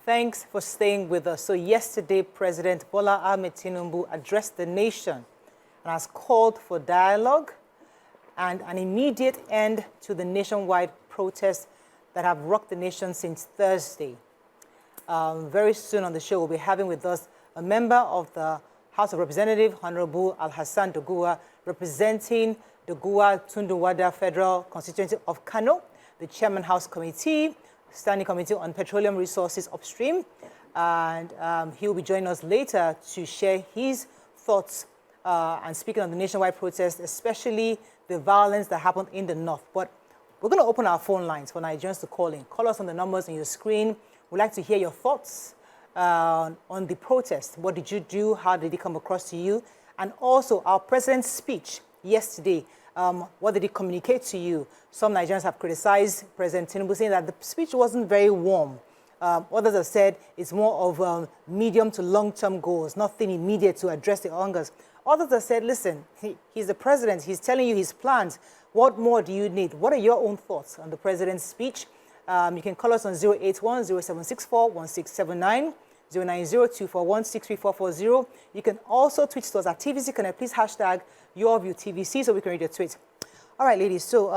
Thanks for staying with us. So yesterday, President Bola Tinubu addressed the nation and has called for dialogue and an immediate end to the nationwide protests that have rocked the nation since Thursday. Very soon on the show, we'll be having with us a member of the House of Representatives, Honorable Al-Hassan Doguwa, representing the Gua Tunduwada Federal Constituency of Kano, the Chairman House Committee, Standing Committee on Petroleum Resources Upstream, and he will be joining us later to share his thoughts and speaking on the nationwide protest, especially the violence that happened in the north. But we're going to open our phone lines for Nigerians to call in. Call us on the numbers on your screen. We'd like to hear your thoughts on the protest. What did you do? How did it come across to you? And also our president's speech yesterday. What did he communicate to you? Some Nigerians have criticized President Tinubu, saying that the speech wasn't very warm. Others have said it's more of medium to long-term goals, nothing immediate to address the hungers. Others have said, listen, he's the president, he's telling you his plans. What more do you need? What are your own thoughts on the president's speech? You can call us on 081-0764-1679, 090-241-63440. You can also tweet to us at TVC Connect. Please hashtag YourViewTVC so we can read your tweet. All right, ladies. So,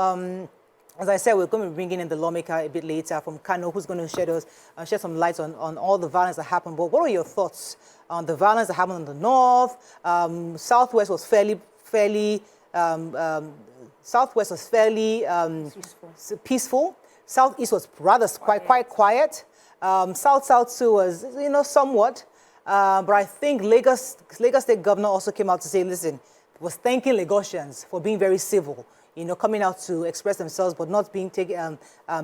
as I said, we're going to be bringing in the lawmaker a bit later from Kano, who's going to shed some light on all the violence that happened. But what are your thoughts on the violence that happened in the north? Southwest was fairly peaceful. Southeast was rather quite quiet. South too was, somewhat. But I think Lagos State Governor also came out to say, listen, was thanking Lagosians for being very civil, coming out to express themselves, but not being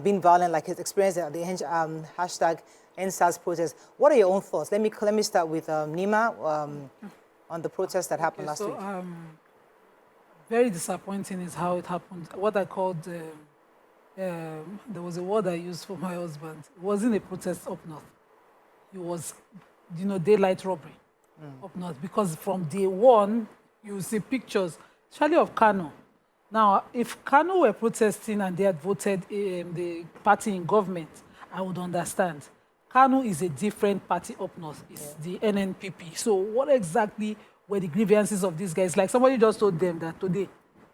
being violent like his experience at the hashtag EndSARS protest. What are your own thoughts? Let me start with Nima on the protest that happened last week. Very disappointing is how it happened. What I called, there was a word I used for my husband. It wasn't a protest up north. It was, daylight robbery up north. Because from day one, you see pictures, especially of Kano. Now, if Kano were protesting and they had voted the party in government, I would understand. Kano is a different party up north. It's the NNPP. So what exactly were the grievances of these guys? Like somebody just told them that today,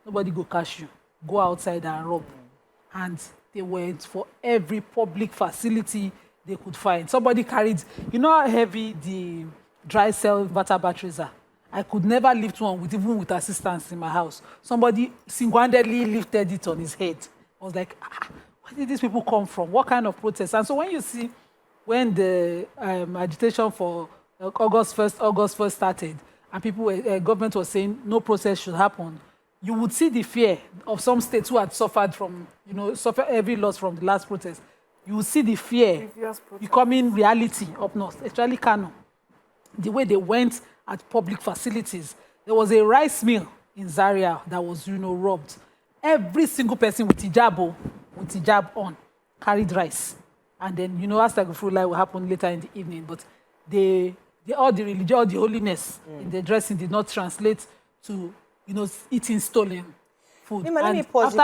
nobody go cash you. Go outside and rob. And they went for every public facility they could find. Somebody carried, how heavy the dry cell inverter batteries are? I could never lift one even with assistance in my house. Somebody single-handedly lifted it on his head. I was like, where did these people come from? What kind of protest? And so when you see, when the agitation for August 1st started, and government was saying no protest should happen, you would see the fear of some states who had suffered from, suffered heavy loss from the last protest. You would see the fear becoming reality up north, especially Kano. The way they went at public facilities. There was a rice mill in Zaria that was, robbed. Every single person with hijab on, carried rice. And then, Astaghfirullah will happen later in the evening. But all the religion, all the holiness in the dressing did not translate to, eating stolen food. Let me pause you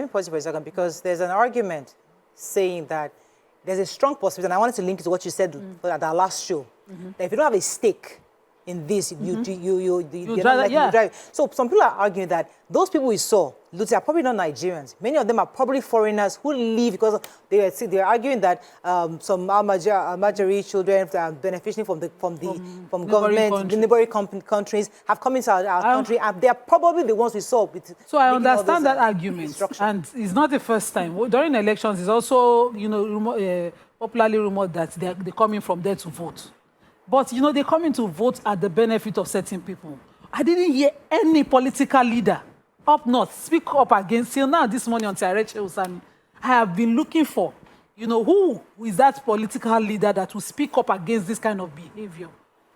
for a second, because there's an argument saying that there's a strong possibility, and I wanted to link it to what you said at our last show, that if you don't have a stake in this, you drive. So some people are arguing that those people we saw, they are probably not Nigerians. Many of them are probably foreigners who leave because they are arguing that some Almajiri children are benefiting from government, the neighboring countries have come into our country, and they are probably the ones we saw. So I understand that argument, and it's not the first time. During elections, it's also popularly rumored that they're coming from there to vote. But, they come in to vote at the benefit of certain people. I didn't hear any political leader up north speak up against, till now this morning on Tiareche Usani, I have been looking for, who is that political leader that will speak up against this kind of behavior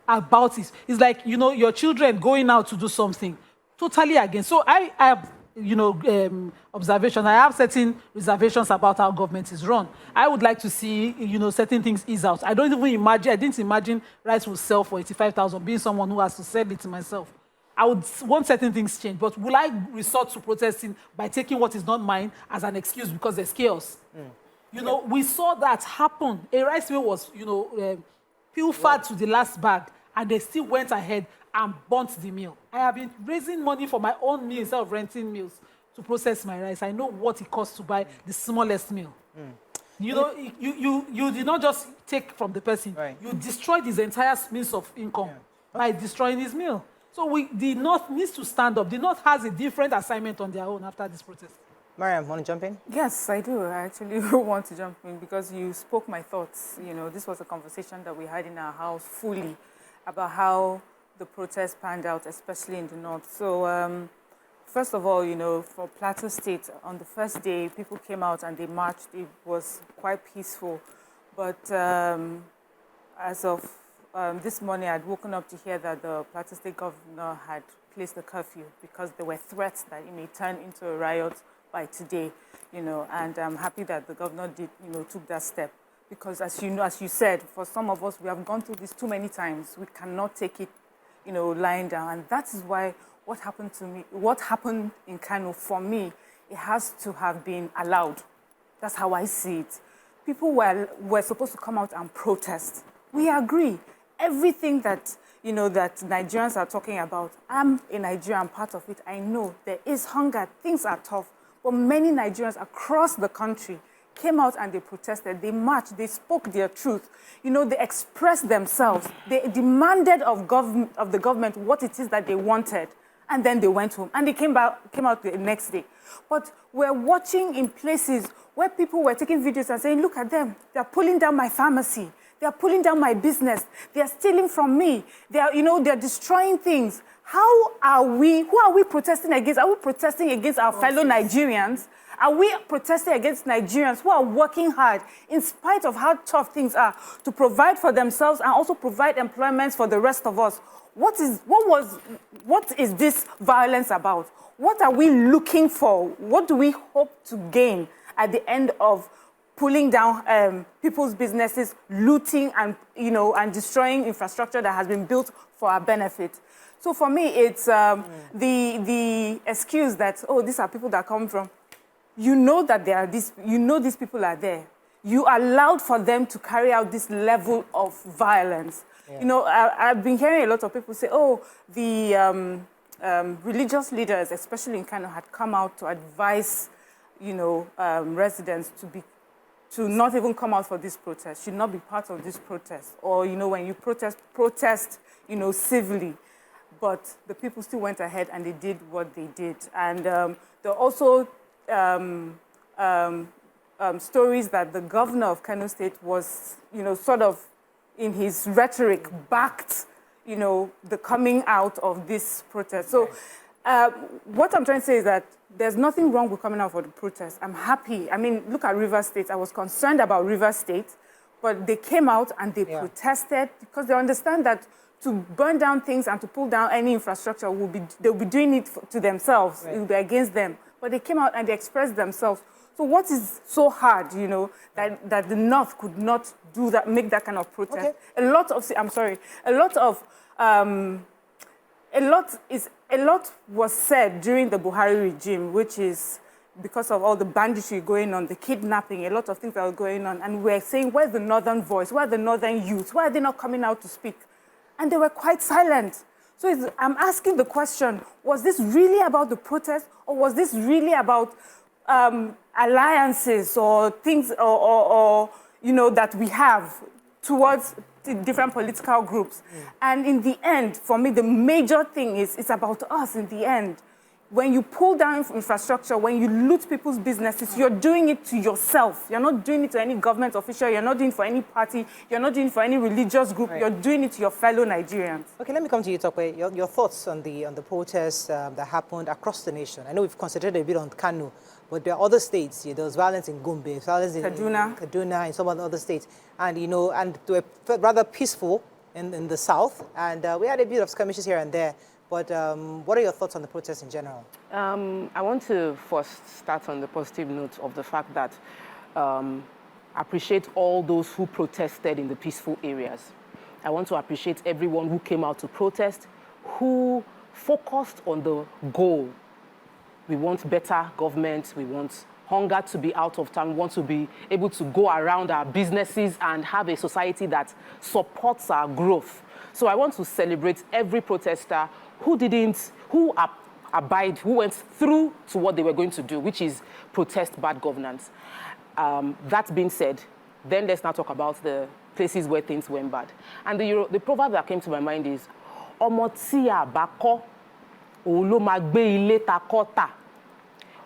about it. It's like, your children going out to do something totally against. So I have, observations. I have certain reservations about how government is run. I would like to see, certain things ease out. I didn't imagine rice will sell for 85,000, being someone who has to sell it myself. I would want certain things changed, but will I resort to protesting by taking what is not mine as an excuse because there's chaos? You know, we saw that happen. A rice mill was, pilfered to the last bag, and they still went ahead and burnt the mill. I have been raising money for my own mill instead of renting mills to process my rice. I know what it costs to buy the smallest mill. You know, you did not just take from the person. Right. You destroyed his entire means of income by destroying his mill. So the North needs to stand up. The North has a different assignment on their own after this protest. Mariam, want to jump in? Yes, I do. I actually want to jump in because you spoke my thoughts. You know, this was a conversation that we had in our house fully about how the protest panned out, especially in the North. So, first of all, you know, for Plateau State, on the first day, people came out and they marched. It was quite peaceful. But as of this morning, I'd woken up to hear that the Plateau State governor had placed a curfew because there were threats that it may turn into a riot by today, you know, and I'm happy that the governor took that step because as you said, for some of us, we have gone through this too many times. We cannot take it, lying down. And that is why what happened in Kano, for me, it has to have been allowed. That's how I see it. People were supposed to come out and protest. We agree. Everything that that Nigerians are talking about, I'm a Nigerian, part of it. I know there is hunger, things are tough. But many Nigerians across the country came out and they protested, they marched, they spoke their truth. They expressed themselves. They demanded of the government what it is that they wanted. And then they went home. And they came out the next day. But we're watching in places where people were taking videos and saying, look at them. They're pulling down my pharmacy. They're pulling down my business. They're stealing from me. They're destroying things. Who are we protesting against? Are we protesting against our fellow Nigerians? Are we protesting against Nigerians who are working hard in spite of how tough things are to provide for themselves and also provide employment for the rest of us? What is this violence about? What are we looking for? What do we hope to gain at the end of pulling down people's businesses, looting and destroying infrastructure that has been built for our benefit? So for me, it's the excuse that, these are people that come from. That these people are there. You allowed for them to carry out this level of violence. Yeah. I've been hearing a lot of people say, the religious leaders, especially in Kano, had come out to advise, residents to not even come out for this protest, should not be part of this protest. Or, when you protest, civilly. But the people still went ahead and they did what they did. And there are also stories that the governor of Kano State was, sort of in his rhetoric backed, the coming out of this protest. So what I'm trying to say is that there's nothing wrong with coming out for the protest. I'm happy. I mean, look at River State. I was concerned about River State, but they came out and they protested because they understand that to burn down things and to pull down any infrastructure, they'll be doing it to themselves. Right. It will be against them. But they came out and they expressed themselves. So what is so hard, that the North could not do that, make that kind of protest? Okay. A lot was said during the Buhari regime, which is because of all the banditry going on, the kidnapping, a lot of things that were going on. And we're saying, where's the Northern voice? Where are the Northern youth? Why are they not coming out to speak? And they were quite silent. So I'm asking the question, was this really about the protest, or was this really about alliances or things that we have towards the different political groups? And in the end, for me, the major thing is it's about us in the end. When you pull down infrastructure, when you loot people's businesses, you're doing it to yourself. You're not doing it to any government official. You're not doing it for any party. You're not doing it for any religious group. Right. You're doing it to your fellow Nigerians. Okay, let me come to you, Tokwe. Your thoughts on the protests that happened across the nation. I know we've concentrated a bit on Kano, but there are other states. There was violence in Gombe, violence in Kaduna, and some other states. And, and they were rather peaceful in the south. And we had a bit of skirmishes here and there. But what are your thoughts on the protests in general? I want to first start on the positive note of the fact that appreciate all those who protested in the peaceful areas. I want to appreciate everyone who came out to protest, who focused on the goal. We want better government, we want hunger to be out of town. We want to be able to go around our businesses and have a society that supports our growth. So I want to celebrate every protester who went through to what they were going to do, which is protest bad governance. That being said, then let's now talk about the places where things went bad. And the proverb that came to my mind is, Ọmọ tí a bá kọ́, òun ló máa gbé ilé ta kọ́ tà.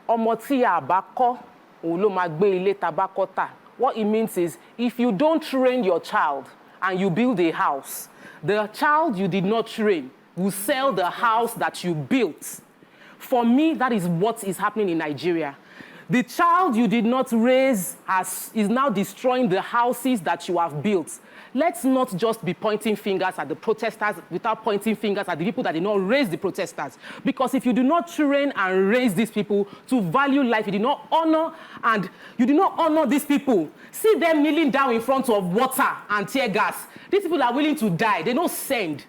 Ọmọ tí a bá kọ́, òun ló máa gbé ilé ta bá kọ́ tà. What it means is, if you don't train your child and you build a house, the child you did not train will sell the house that you built. For me, that is what is happening in Nigeria. The child you did not raise is now destroying the houses that you have built. Let's not just be pointing fingers at the protesters without pointing fingers at the people that did not raise the protesters. Because if you do not train and raise these people to value life, you do not honor these people. See them kneeling down in front of water and tear gas. These people are willing to die. They don't send.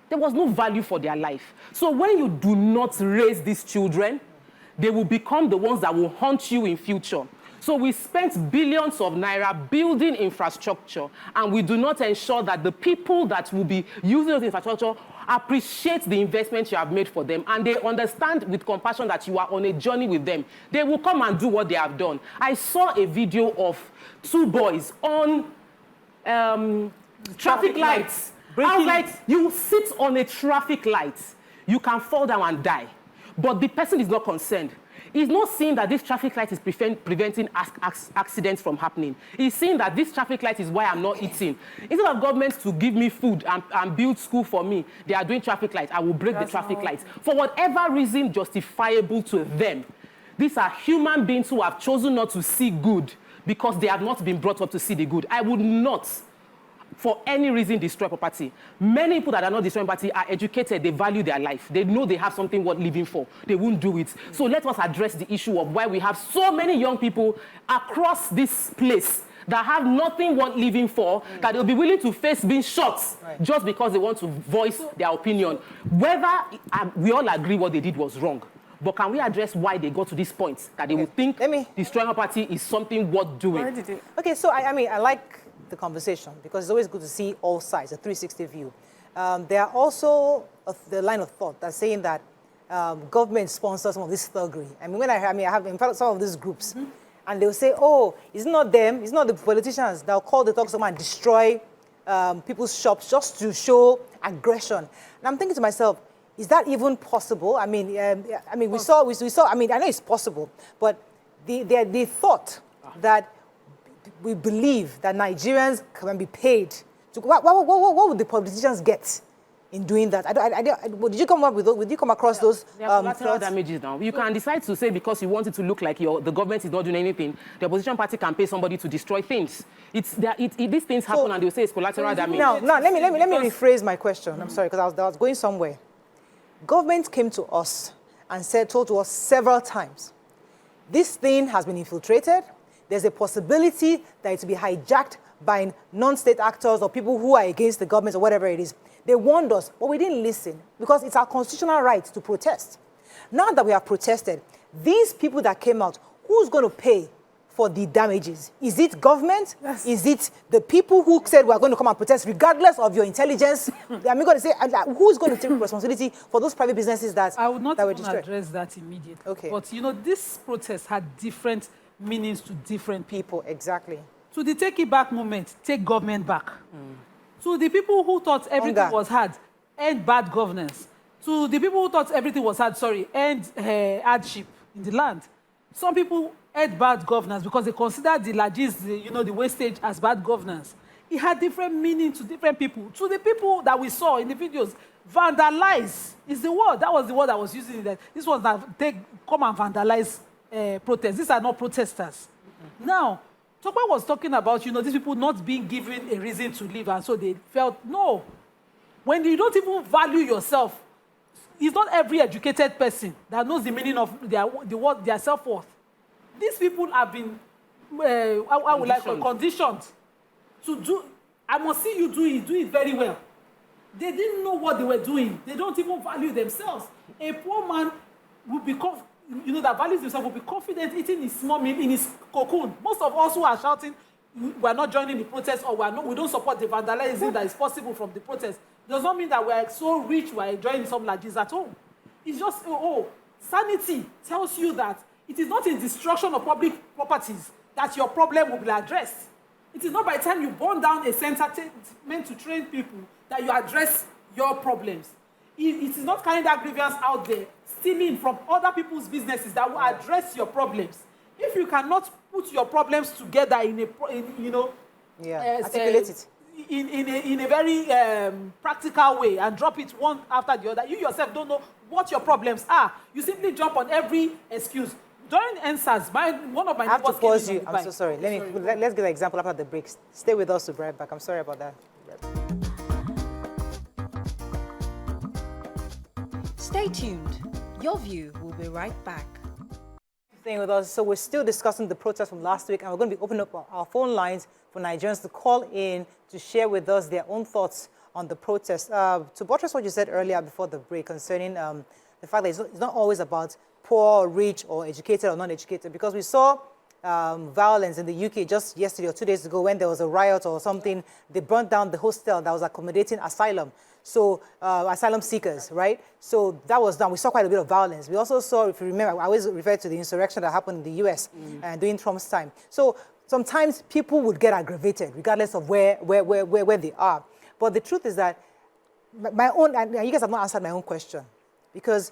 There was no value for their life. So when you do not raise these children, they will become the ones that will haunt you in future. So we spent billions of naira building infrastructure, and we do not ensure that the people that will be using those infrastructure appreciate the investment you have made for them, and they understand with compassion that you are on a journey with them. They will come and do what they have done. I saw a video of 2 boys on traffic lights. I was like, you sit on a traffic light, you can fall down and die. But the person is not concerned. He's not seeing that this traffic light is preventing accidents from happening. He's seeing that this traffic light is why I'm not eating. Instead of government to give me food and build school for me, they are doing traffic lights. I will break the traffic lights. For whatever reason justifiable to them. These are human beings who have chosen not to see good because they have not been brought up to see the good. I would not, for any reason, destroy property. Many people that are not destroying property are educated. They value their life. They know they have something worth living for. They won't do it. So let us address the issue of why we have so many young people across this place that have nothing worth living for, that they'll be willing to face being shot just because they want to voice their opinion. Whether we all agree what they did was wrong, but can we address why they got to this point that they would think destroying property is something worth doing? Okay, so I mean, I like the conversation because it's always good to see all sides, a 360 view. There are also the line of thought that's saying that government sponsors some of this thuggery. I mean, I have in fact some of these groups, and they'll say, "Oh, it's not them, it's not the politicians that'll call the talk and destroy people's shops just to show aggression." And I'm thinking to myself, is that even possible? I mean, we saw. I mean, I know it's possible, but the thought that we believe that Nigerians can be paid to, what would the politicians get in doing that? Did you come up with those? Did you come across those? There are collateral damages now. You can decide to say because you want it to look like the government is not doing anything, the opposition party can pay somebody to destroy things. These things happen and they'll say it's collateral damage. Now let me rephrase my question. I'm sorry, because I was going somewhere. Government came to us and told to us several times, this thing has been infiltrated. There's a possibility that it will be hijacked by non-state actors or people who are against the government or whatever it is. They warned us, but we didn't listen because it's our constitutional right to protest. Now that we have protested, these people that came out, who's going to pay for the damages? Is it government? Yes. Is it the people who said we're going to come and protest regardless of your intelligence? I'm going to say, who's going to take responsibility for those private businesses that I would not that were even destroyed? address that immediately. Okay. But, you know, this protest had different meanings to different people. Exactly. To the take it back movement, take government back. To the people who thought everything was hard, end bad governance. To the people who thought everything was hard, end hardship in the land. Some people end bad governance because they considered the largesse, the wastage as bad governance. It had different meaning to different people. To the people that we saw in the videos, vandalize is the word. That was the word I was using. That this was that come and vandalize protests. These are not protesters. Now, Tokpa was talking about, these people not being given a reason to live, and so they felt, no. When you don't even value yourself, it's not every educated person that knows the meaning of their self-worth. These people have been, conditioned to do, I must see you do it very well. They didn't know what they were doing. They don't even value themselves. A poor man will become, you know, that values himself will be confident eating his small meal in his cocoon. Most of us who are shouting, we are not joining the protest, or we don't support the vandalism that is possible from the protest, does not mean that we are so rich we are enjoying some like this at home. It's just, sanity tells you that it is not in destruction of public properties that your problem will be addressed. It is not by the time you burn down a center meant to train people that you address your problems. It is not carrying that grievance out there, stealing from other people's businesses that will address your problems. If you cannot put your problems together articulate it in a very practical way and drop it one after the other, you yourself don't know what your problems are. You simply jump on every excuse. During NSAS, one of my I have to neighbors pause came you. in I'm so sorry. Let's get an example after the break. Stay with us to be right back. I'm sorry about that. Stay tuned. Your view will be right back. Staying with us. So we're still discussing the protest from last week, and we're going to be opening up our phone lines for Nigerians to call in to share with us their own thoughts on the protest. To buttress what you said earlier before the break concerning the fact that it's not always about poor, rich, or educated or non-educated, because we saw violence in the UK just yesterday or 2 days ago when there was a riot or something. They burnt down the hostel that was accommodating asylum. So asylum seekers, right? So that was done. We saw quite a bit of violence. We also saw, if you remember, I always refer to the insurrection that happened in the US during Trump's time. So sometimes people would get aggravated regardless of where they are. But the truth is that my own, and you guys have not answered my own question, because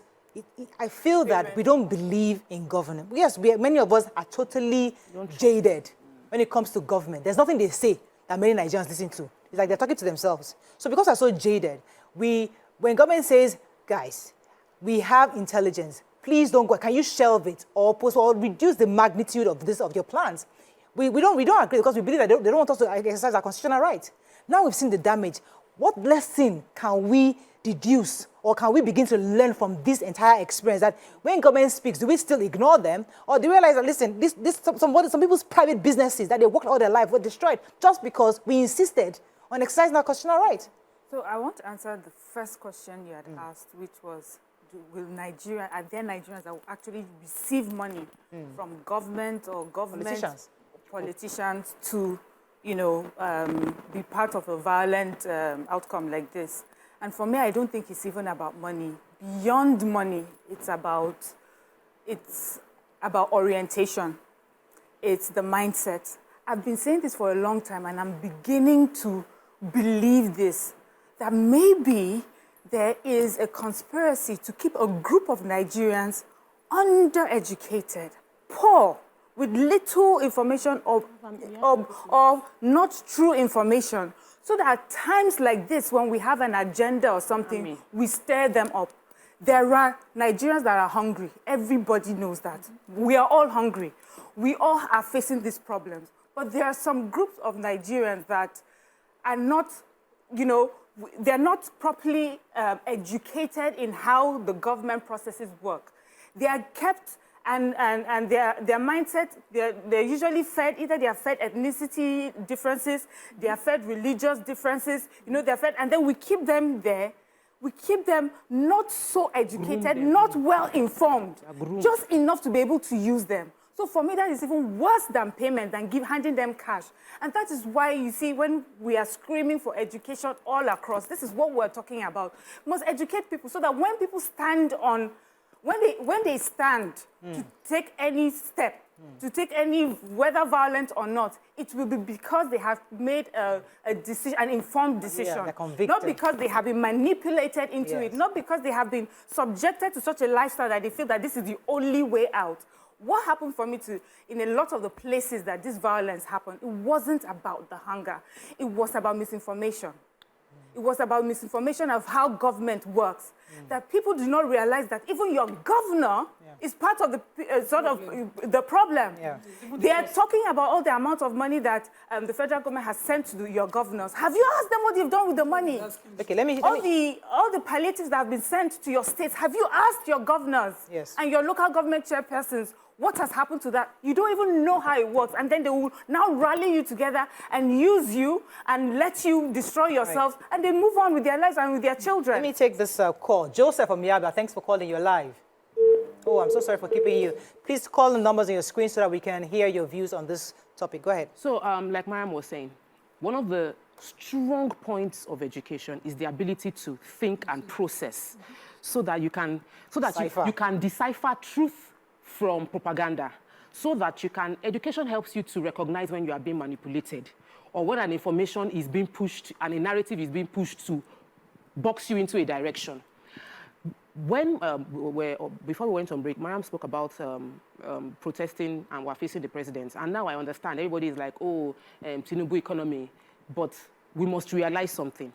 I feel that we don't believe in government. Yes, many of us are totally jaded when it comes to government. There's nothing they say that many Nigerians listen to. It's like they're talking to themselves. So because we're so jaded, when government says, guys, we have intelligence, please don't go, can you shelve it or reduce the magnitude of your plans? We don't agree, because we believe that they don't want us to exercise our constitutional right. Now we've seen the damage. What lesson can we deduce, or can we begin to learn from this entire experience, that when government speaks, do we still ignore them, or do we realize that, listen, some people's private businesses that they worked all their life were destroyed just because we insisted on exercising our constitutional right? So I want to answer the first question you had asked, which was, are there Nigerians that will actually receive money from government or politicians to, be part of a violent outcome like this? And for me, I don't think it's even about money. Beyond money, it's about orientation. It's the mindset. I've been saying this for a long time, and I'm beginning to believe this, that maybe there is a conspiracy to keep a group of Nigerians undereducated, poor, with little information or not true information, so that at times like this, when we have an agenda or something, we stir them up. There are Nigerians that are hungry. Everybody knows that. We are all hungry. We all are facing these problems. But there are some groups of Nigerians that are not, they're not properly educated in how the government processes work. They are kept, and their mindset, they're usually fed, either they are fed ethnicity differences, they are fed religious differences, they're fed, and then we keep them there. We keep them not so educated, not well informed, just enough to be able to use them. So for me, that is even worse than payment, than handing them cash. And that is why you see, when we are screaming for education all across, this is what we're talking about. We must educate people so that when people stand on, when they stand to take any step, to take any, whether violent or not, it will be because they have made a decision, an informed decision. Not because they have been manipulated into it, not because they have been subjected to such a lifestyle that they feel that this is the only way out. What happened for me in a lot of the places that this violence happened, it wasn't about the hunger. It was about misinformation. It was about misinformation of how government works. That people do not realize that even your governor is part of the the problem. They are talking about all the amount of money that the federal government has sent to your governors. Have you asked them what they've done with the money? Okay, all the palliatives that have been sent to your states, have you asked your governors and your local government chairpersons what has happened to that? You don't even know how it works. And then they will now rally you together and use you and let you destroy yourselves. And they move on with their lives and with their children. Let me take this call. Joseph from Yaba, thanks for calling. You're live. Oh, I'm so sorry for keeping you. Please call the numbers on your screen so that we can hear your views on this topic. Go ahead. So, like Mariam was saying, one of the strong points of education is the ability to think and process, so that you can you can decipher truth from propaganda, so that you can. Education helps you to recognize when you are being manipulated, or when an information is being pushed and a narrative is being pushed to box you into a direction. When before we went on break, Mariam spoke about protesting and we're facing the president. And now I understand. Everybody is like, oh, Tinubu economy. But we must realize something.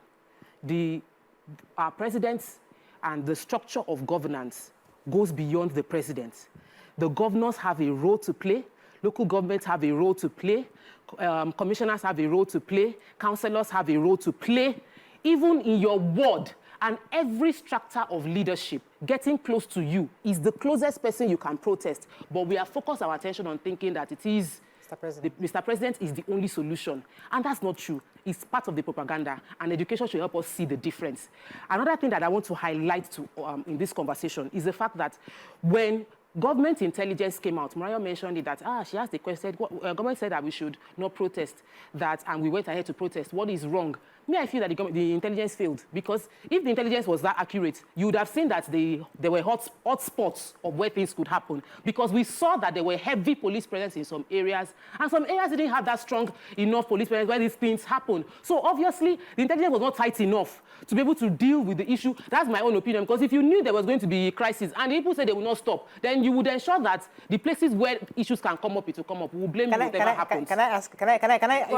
Our presidents and the structure of governance goes beyond the president. The governors have a role to play. Local governments have a role to play. Commissioners have a role to play. Councillors have a role to play. Even in your ward, and every strata of leadership, getting close to you is the closest person you can protest. But we have focused our attention on thinking that it is Mr. President is the only solution. And that's not true. It's part of the propaganda, and education should help us see the difference. Another thing that I want to highlight in this conversation is the fact that when government intelligence came out, Mariah mentioned it, that she asked the question, government said that we should not protest that, and we went ahead to protest. What is wrong? Me, I feel that the intelligence failed, because if the intelligence was that accurate, you would have seen that there were hot spots of where things could happen, because we saw that there were heavy police presence in some areas, and some areas didn't have that strong enough police presence where these things happen. So obviously, the intelligence was not tight enough to be able to deal with the issue. That's my own opinion, because if you knew there was going to be a crisis and people said they will not stop, then you would ensure that the places where issues can come up, it will come up. We'll blame whatever happens. Can I?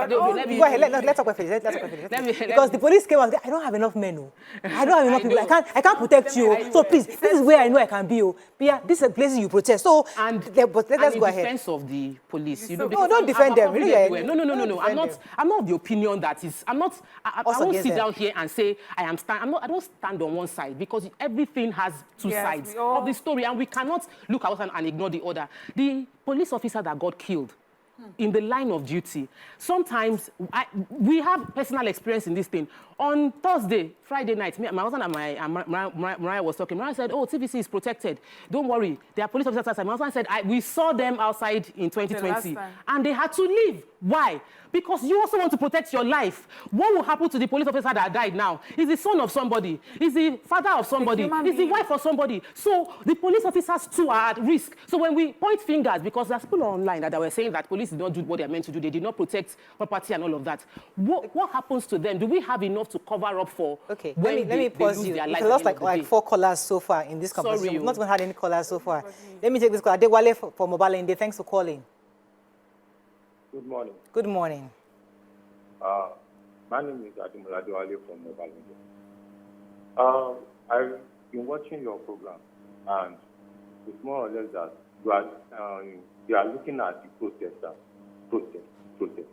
Go ahead. Let's talk about it. Because the police came and said, I don't have enough men. I don't have enough people. I can't protect you. So please, this is where I know I can be. But yeah, this is the places you protest. So, but let's go ahead. Defense of the police, no, don't defend them. Really, no. I'm not of the opinion that is. I won't sit down here and say I don't stand on one side, because everything has two sides of the story, and we cannot look at one and ignore the other. The police officer that got killed in the line of duty, sometimes we have personal experience in this thing. On Thursday, Friday night, my husband and Mariah was talking. Mariah said, oh, TVC is protected. Don't worry. There are police officers outside. My husband said, we saw them outside in 2020. And they had to leave. Why? Because you also want to protect your life. What will happen to the police officer that died now? Is the son of somebody? Is the father of somebody? Is the wife of somebody? So the police officers too are at risk. So when we point fingers, because there's people online that were saying that police did not do what they are meant to do, they did not protect property and all of that. What happens to them? Do we have enough to cover up for? Okay, let me pause you. We lost like 4 callers so far in this conversation. We've not even had any callers so far. Let me take this call. Adewale for Mobile Inde. Thanks for calling. Good morning. Good morning. My name is Adewale from Mobile Inde. I've been watching your program, and it's more or less that you are looking at the protesters. Protest.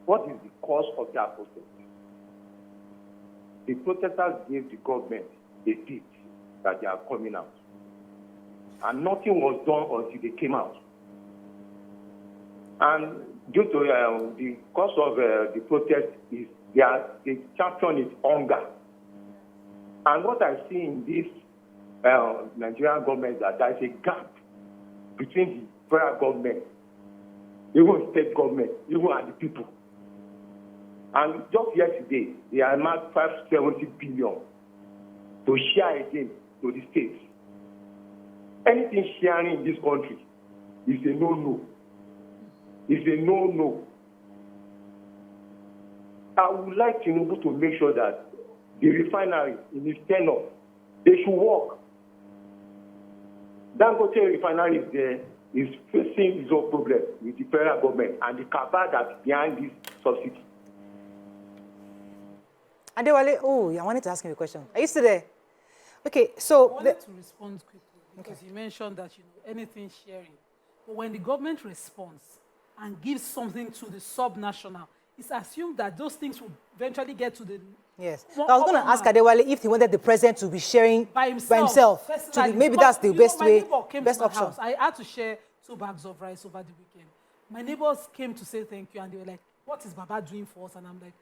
What is the cause of that protest? The protesters gave the government a date that they are coming out, and nothing was done until they came out. And due to the cause of the protest is the champion is hunger. And what I see in this Nigerian government is that there is a gap between the federal government, even state government, even and the people. And just yesterday, they announced 570 billion to share again to the states. Anything sharing in this country is a no-no. It's a no-no. I would like Tinubu to make sure that the refinery in his tenure, they should work. Dangote refinery is there, is facing his own problem with the federal government and the cabal that's behind this subsidy. Adewale, I wanted to ask him a question. Are you still there? Okay, so... I wanted to respond quickly, because you mentioned that, anything sharing. But when the government responds and gives something to the sub-national, it's assumed that those things will eventually get to the... Yes. So I was going to ask Adewale if he wanted the president to be sharing by himself. Maybe that's the best way, best option. I had to share 2 bags of rice over the weekend. My neighbors came to say thank you, and they were like, what is Baba doing for us? And I'm like,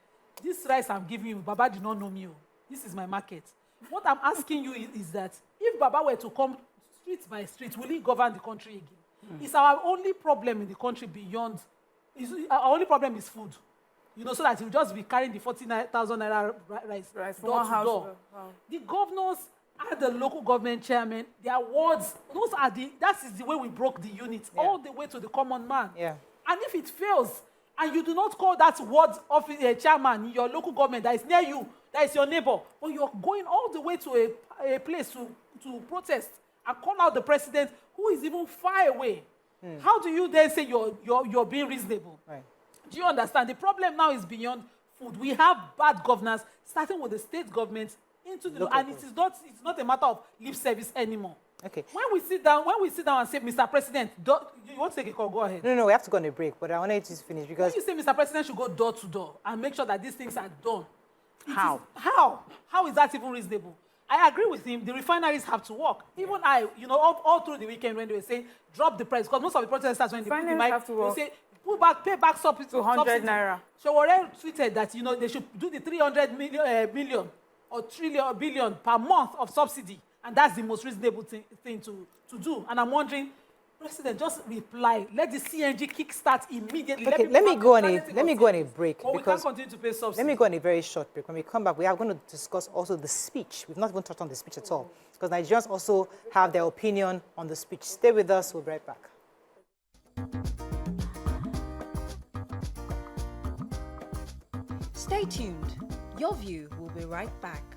this rice I'm giving you, Baba did not know me. This is my market. What I'm asking you is that if Baba were to come street by street, will he govern the country again? It's our only problem in the country beyond, our only problem is food. So that he'll just be carrying the 49,000 naira rice door to door. Wow. The governors and the local government chairman, their wards, that is the way we broke the unit, all the way to the common man. Yeah. And if it fails, and you do not call that ward office chairman in your local government that is near you, that is your neighbor, but you're going all the way to a place to protest and call out the president who is even far away, how do you then say you're being reasonable? Right. Do you understand? The problem now is beyond food. We have bad governance, starting with the state government into the and it's not a matter of lip service anymore. Okay. When we sit down and say, Mr. President, you want to take a call? Go ahead. No, we have to go on a break, but I wanted to finish because When you say Mr. President should go door to door and make sure that these things are done. How? How is that even reasonable? I agree with him. The refineries have to work. Even all through the weekend when they were saying drop the price, because most of the protesters when they put the Refineries have to mic, work. they say pay back subsidy. 200 naira. Showore tweeted that they should do the 300 million or billion per month of subsidy, and that's the most reasonable thing to do. And I'm wondering, President, just reply. Let the CNG kickstart immediately. okay, let me go on a break Or we because can't continue to pay subsidy. let me go on a very short break. When we come back, we are going to discuss also the speech. We've not even touched on the speech at all because Nigerians also have their opinion on the speech. Stay with us. We'll be right back. Stay tuned. Your view will be right back.